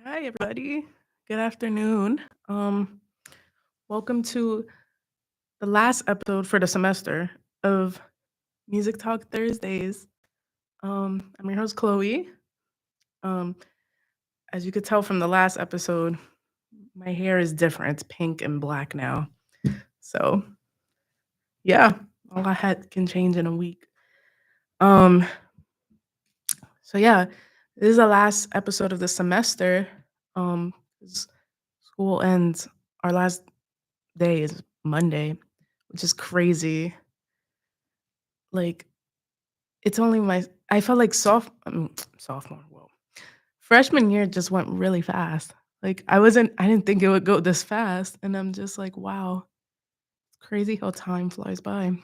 Hi, everybody. Good afternoon. Um, Welcome to the last episode for the semester of Music Talk Thursdays. I'm your host, Chloe. Um, as you could tell from the last episode, my hair is different. It's pink and black now. So, yeah, all I had can change in a week. Um, yeah, this is the last episode of the semester. 'Cause school ends. Our last day is Monday, which is crazy. Like, it's only my I felt like sophomore, whoa. Freshman year just went really fast. Like, I didn't think it would go this fast, and I'm just like, "Wow, it's crazy how time flies by."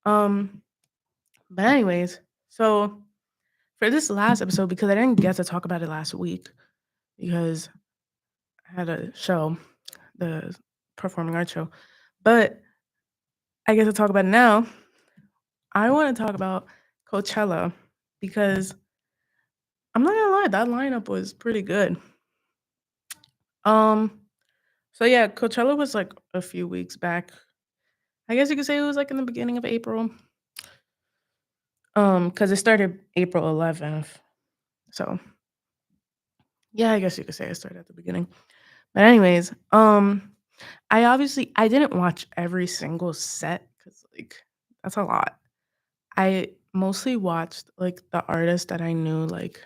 Um, but anyways, so for this last episode, because I didn't get to talk about it last week because I had a show, the performing arts show, but I get to talk about it now. I wanna talk about Coachella because I'm not gonna lie, that lineup was pretty good. Um, yeah, Coachella was like a few weeks back. I guess you could say it was like in the beginning of April. Because it started April 11th. So yeah, I guess you could say it started at the beginning. But anyways, I didn't watch every single set because like that's a lot. I mostly watched like the artists that I knew like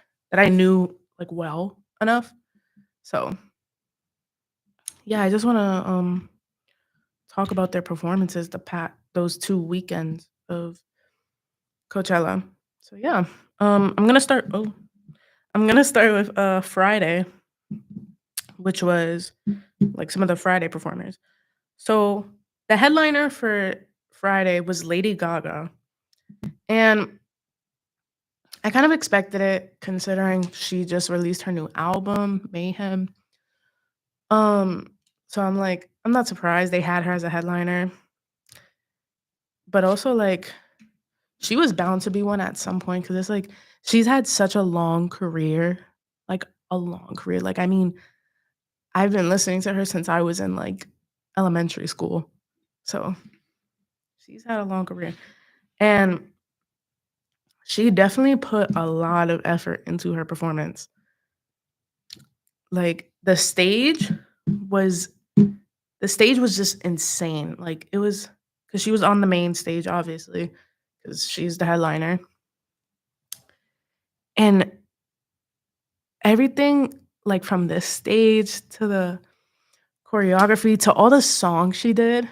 well enough. So yeah, I just wanna talk about their performances those 2 weekends of Coachella. So yeah, I'm gonna start with Friday, which was like some of the Friday performers. So the headliner for Friday was Lady Gaga, and I kind of expected it considering she just released her new album, Mayhem. Um, so I'm like, I'm not surprised they had her as a headliner, but also like she was bound to be one at some point because it's like she's had such a long career, like a long career. Like, I mean, I've been listening to her since I was in like elementary school. So she's had a long career. And she definitely put a lot of effort into her performance. Like was the stage was just insane. Like it was because she was on the main stage, obviously, because she's the headliner. And everything like from the stage to the choreography to all the songs she did,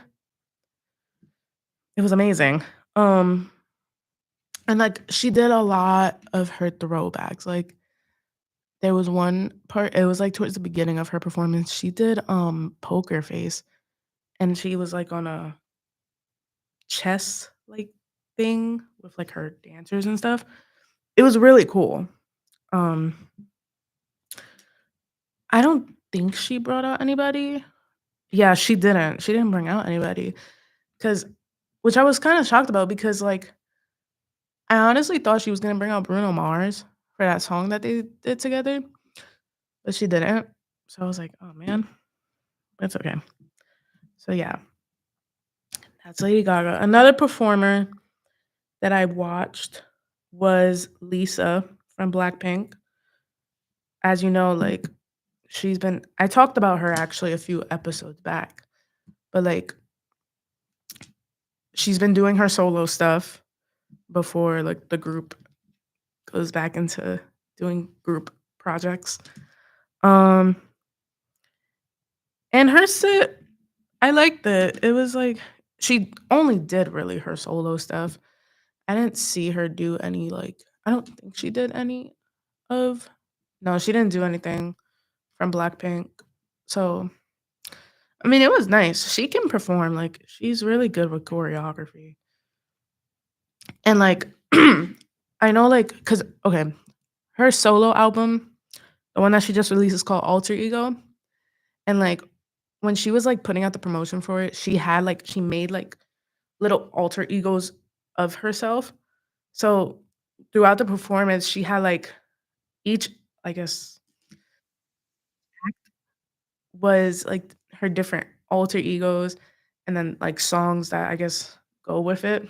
it was amazing. Um, and like she did a lot of her throwbacks. Like there was one part, it was like towards the beginning of her performance, she did Poker Face and she was like on a chess like thing with like her dancers and stuff. It was really cool. Um I don't think she brought out anybody. Yeah, she didn't. She didn't bring out anybody cuz which I was kind of shocked about because like I honestly thought she was going to bring out Bruno Mars for that song that they did together, but she didn't. So I was like, "Oh man, that's okay." So yeah, that's Lady Gaga. Another performer that I watched was Lisa from Blackpink. As you know, like I talked about her actually a few episodes back, but like she's been doing her solo stuff before like the group goes back into doing group projects. Um and her set I liked it. It was like she only did really her solo stuff. I didn't see her do any like I don't think she did any of no, she didn't do anything from Blackpink. So, I mean, it was nice. She can perform, like, she's really good with choreography. And, like, I know, like, cause okay, her solo album, the one that she just released is called Alter Ego, and, like, when she was, like, putting out the promotion for it, she made, like, little alter egos of herself. So, throughout the performance, she had, like, each I guess was like her different alter egos and then like songs that I guess go with it,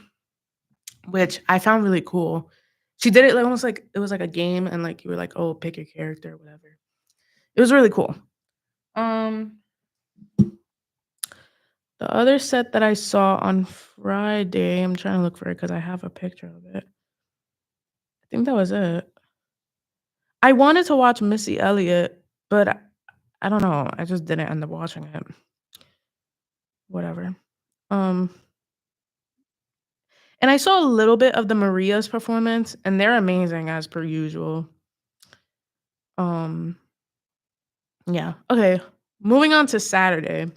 which I found really cool. She did it like almost like it was like a game and like you were like, "Oh, pick your character," or whatever. It was really cool. Um, the other set that I saw on Friday, I'm trying to look for it because I have a picture of it. I think that was it. I wanted to watch Missy Elliott, but I don't know. I just didn't end up watching it. Whatever. Um, and I saw a little bit of the Maria's performance, and they're amazing as per usual. Um, yeah. Okay. Moving on to Saturday.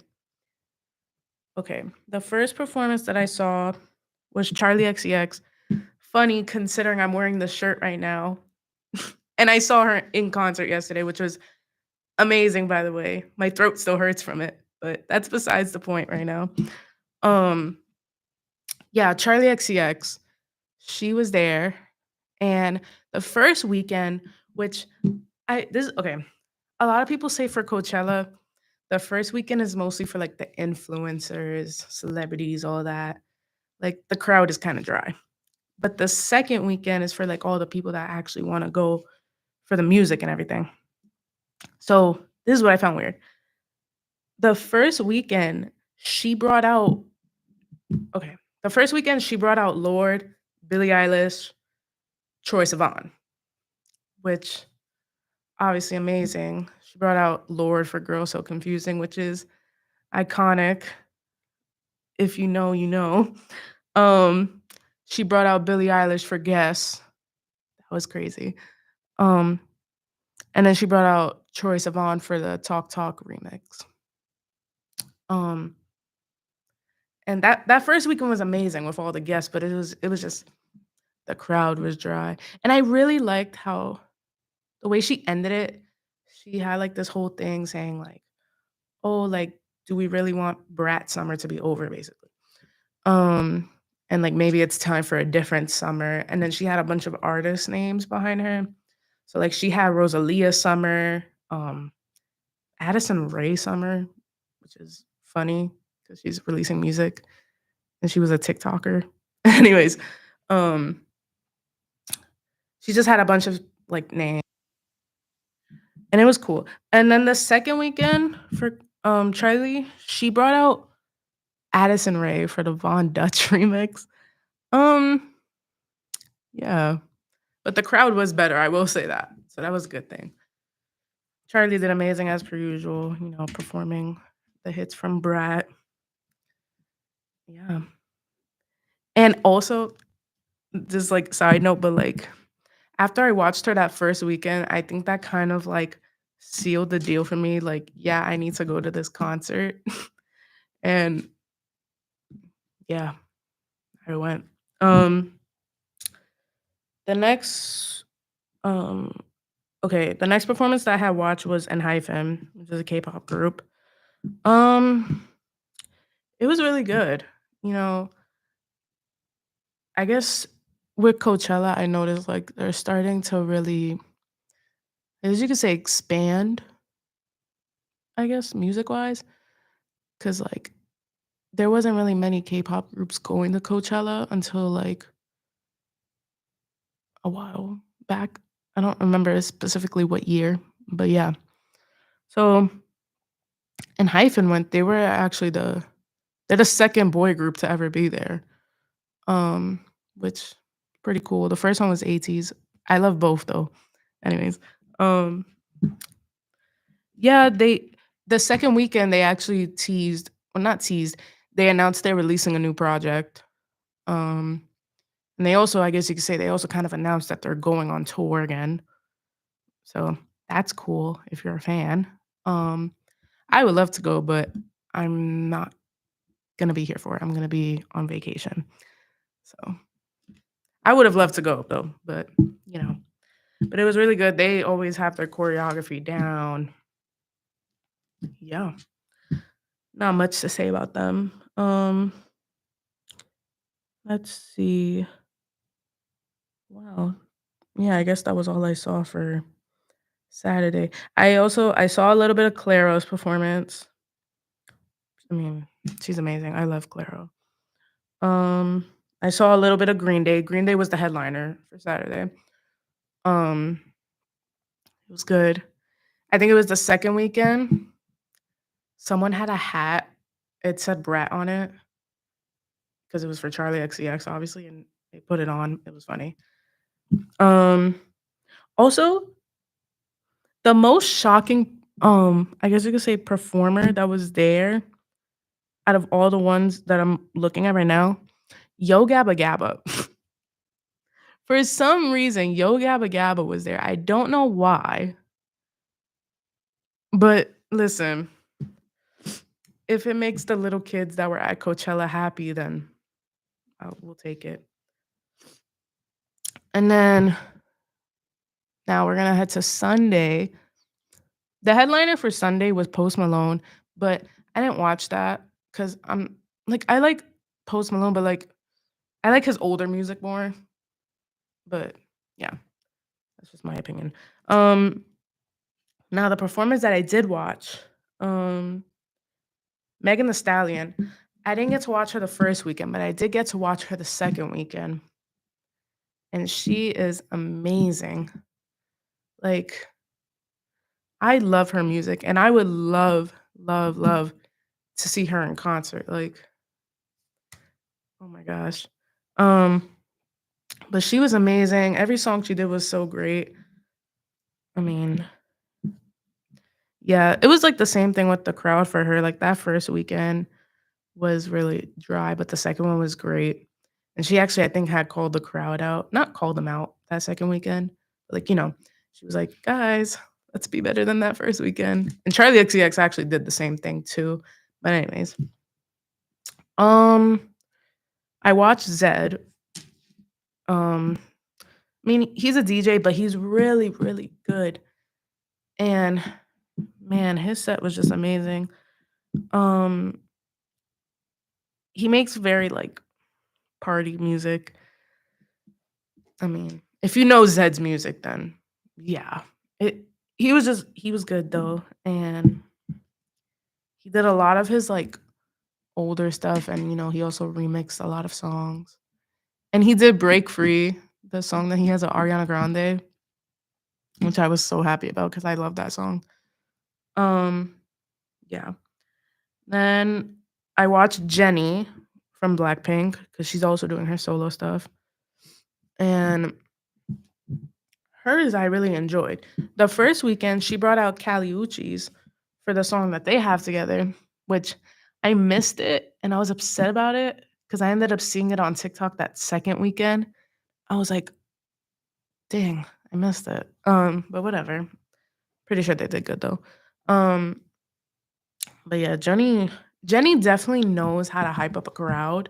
Okay. The first performance that I saw was Charlie XCX. Funny considering I'm wearing the shirt right now. And I saw her in concert yesterday, which was amazing, by the way. My throat still hurts from it, but that's besides the point right now. Um, yeah, Charlie XCX, she was there, and the first weekend, which I this okay, a lot of people say for Coachella, the first weekend is mostly for like the influencers, celebrities, all that. Like the crowd is kind of dry. But the second weekend is for like all the people that actually want to go for the music and everything. So this is what I found weird. The first weekend, she brought out okay. The first weekend she brought out Lord, Billie Eilish, Troye Sivan, which obviously amazing. She brought out Lord for Girls So Confusing, which is iconic. If you know, you know. Um, she brought out Billie Eilish for Guess. That was crazy. Um, and then she brought out Troye Sivan for the Talk Talk remix. Um, and that first weekend was amazing with all the guests, but it was just the crowd was dry. And I really liked how the way she ended it, she had like this whole thing saying like, "Oh, like, do we really want Brat Summer to be over?" Basically. Um, and like maybe it's time for a different summer. And then she had a bunch of artist names behind her. So like she had Rosalia Summer, Addison Rae Summer, which is funny because she's releasing music and she was a TikToker. Anyways, um, she just had a bunch of like names and it was cool. And then the second weekend for Charlie, she brought out Addison Rae for the Von Dutch remix. Um, yeah. But the crowd was better, I will say that. So that was a good thing. Charlie did amazing as per usual, performing the hits from Brat. Yeah. And also, just like side note, but like after I watched her that first weekend, I think that kind of like sealed the deal for me. Like, yeah, I need to go to this concert. And yeah, I went. Um the next um okay, the next performance that I had watched was ENHYPEN, which is a K-pop group. Um it was really good. You know, I guess with Coachella, I noticed like they're starting to really, as you could say, expand, I guess, music wise. Cause like there wasn't really many K-pop groups going to Coachella until like a while back. I don't remember specifically what year, but yeah. So and Hyphen went, they were actually they're the second boy group to ever be there. Um, which pretty cool. The first one was ATEEZ. I love both though. Anyways, um yeah, the second weekend they actually teased, well not teased, they announced they're releasing a new project. Um and they also, I guess you could say they also kind of announced that they're going on tour again. So that's cool if you're a fan. Um I would love to go, but I'm not gonna be here for it. I'm gonna be on vacation. So I would have loved to go though, but you know, but it was really good. They always have their choreography down. Yeah, not much to say about them. Let's see. Wow. Yeah, I guess that was all I saw for Saturday. I saw a little bit of Clairo's performance. I mean, she's amazing. I love Clairo. Um, I saw a little bit of Green Day. Green Day was the headliner for Saturday. Um, it was good. I think it was the second weekend. Someone had a hat. It said Brat on it because it was for Charlie XCX, obviously, and they put it on. It was funny. Um, Also, the most shocking, I guess you could say performer that was there out of all the ones that I'm looking at right now, Yo Gabba Gabba. For some reason, Yo Gabba Gabba was there. I don't know why, but listen, if it makes the little kids that were at Coachella happy, then we'll take it. And then now we're gonna head to Sunday. The headliner for Sunday was Post Malone, but I didn't watch that because I like Post Malone, but like I like his older music more. But yeah, that's just my opinion. Um, Now the performance that I did watch, um, Megan Thee Stallion. I didn't get to watch her the first weekend, but I did get to watch her the second weekend, and she is amazing. Like I love her music, and I would love, love, love to see her in concert. Like, oh my gosh. Um, but she was amazing. Every song she did was so great. I mean, yeah, it was like the same thing with the crowd for her. Like that first weekend was really dry, but the second one was great. And she actually, I think, had called the crowd out, not called them out that second weekend. But like, she was like, guys, let's be better than that first weekend. And Charlie XCX actually did the same thing too. But anyways, um, I watched Zed. Um, I mean, he's a DJ, but he's really, really good. And man, his set was just amazing. Um, he makes very like party music. I mean, if you know Zed's music, then yeah. It he was good though. And he did a lot of his like older stuff and he also remixed a lot of songs. And he did Break Free, the song that he has with Ariana Grande, which I was so happy about because I love that song. Um, yeah. Then I watched Jennie from Blackpink because she's also doing her solo stuff. And hers I really enjoyed. The first weekend, she brought out Kali Uchis for the song that they have together, which I missed it and I was upset about it because I ended up seeing it on TikTok that second weekend. I was like, dang, I missed it. But whatever. Pretty sure they did good though. Um, but yeah, Jenny definitely knows how to hype up a crowd.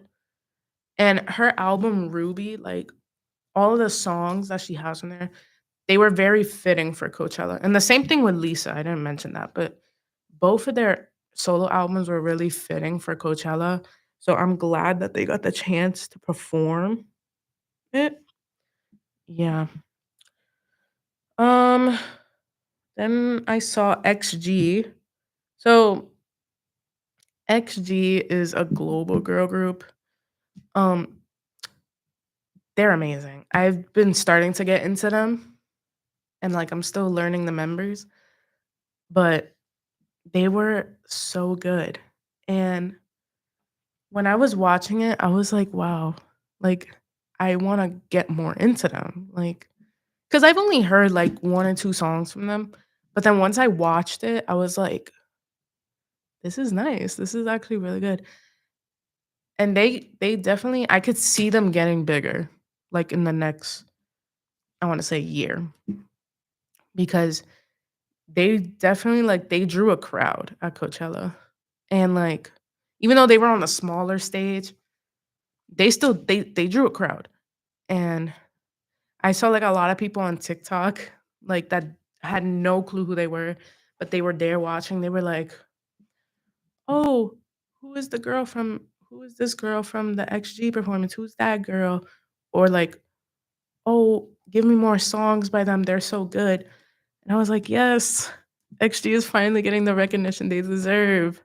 And her album Ruby, like all of the songs that she has in there, they were very fitting for Coachella, and the same thing with Lisa, I didn't mention that, but both of their solo albums were really fitting for Coachella, so I'm glad that they got the chance to perform it. Yeah. Um, then I saw XG. So, XG is a global girl group. Um, they're amazing. I've been starting to get into them, and, like, I'm still learning the members, but they were so good, and when I was watching it, I was like, "Wow, like, I wanna get more into them," like, because 'cause I've only heard, like, 1 or 2 songs from them, but then once I watched it, I was like, "This is nice, this is actually really good," and they definitely I could see them getting bigger, like, in the next, I wanna say, year, because they definitely, like, they drew a crowd at Coachella, and, like, even though they were on a smaller stage, they drew a crowd, and I saw, like, a lot of people on TikTok, like, that had no clue who they were, but they were there watching. They were like, "Oh, who is this girl from the XG performance? Who's that girl?" Or like, "Oh, give me more songs by them. They're so good." And I was like, "Yes, XG is finally getting the recognition they deserve."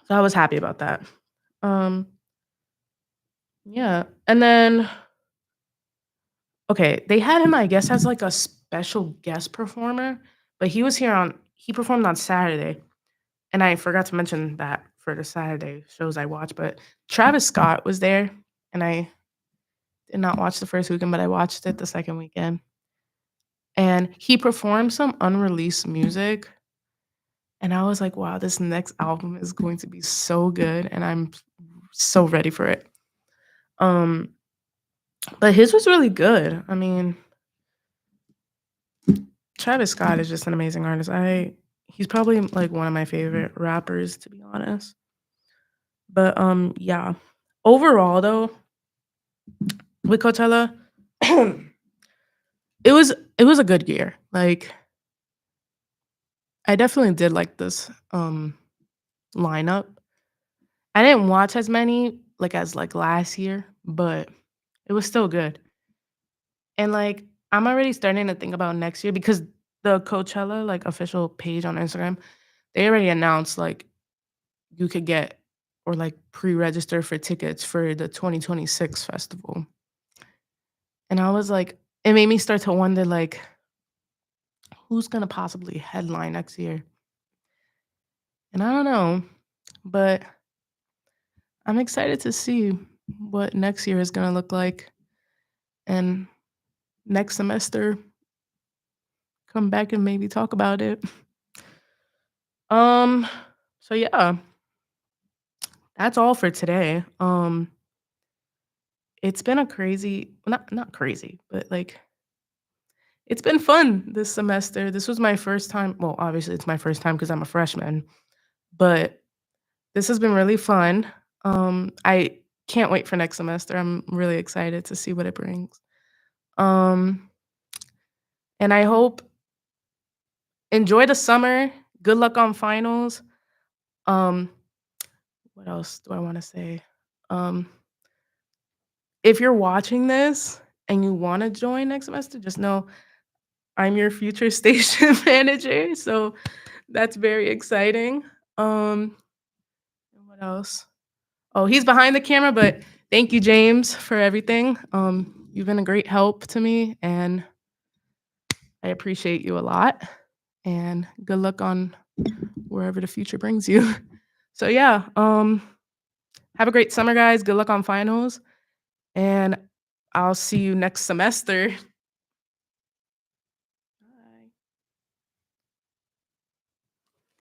So I was happy about that. Um, yeah, and then okay, they had him, I guess, as, like, a special guest performer, but he performed on Saturday, and I forgot to mention that for the Saturday shows I watched, but Travis Scott was there, and I did not watch the first weekend, but I watched it the second weekend, and he performed some unreleased music, and I was like, "Wow, this next album is going to be so good," and I'm so ready for it. Um, but his was really good. I mean, Travis Scott is just an amazing artist. I He's probably, like, one of my favorite rappers, to be honest. But, yeah. Overall, though, with Coachella, it was a good year. Like, I definitely did like this, lineup. I didn't watch as many, like, as, like, last year, but it was still good. And, like, I'm already starting to think about next year because the Coachella, like, official page on Instagram, they already announced, like, you could get or, like, pre-register for tickets for the 2026 festival. And I was like it made me start to wonder, like, who's gonna possibly headline next year? And I don't know, but I'm excited to see what next year is gonna look like, and next semester, come back and maybe talk about it. Um, so yeah, that's all for today. It's been a crazy not crazy, but, like, it's been fun this semester. This was my first time well, obviously, it's my first time because 'cause I'm a freshman, but this has been really fun. I can't wait for next semester. I'm really excited to see what it brings. Um, and I hope enjoy the summer. Good luck on finals. Um, what else do I wanna say? Um, if you're watching this and you wanna join next semester, just know I'm your future station manager, so that's very exciting. And what else? Oh, he's behind the camera, but thank you, James, for everything. You've been a great help to me, and I appreciate you a lot. And good luck on wherever the future brings you. So yeah, have a great summer, guys. Good luck on finals, and I'll see you next semester.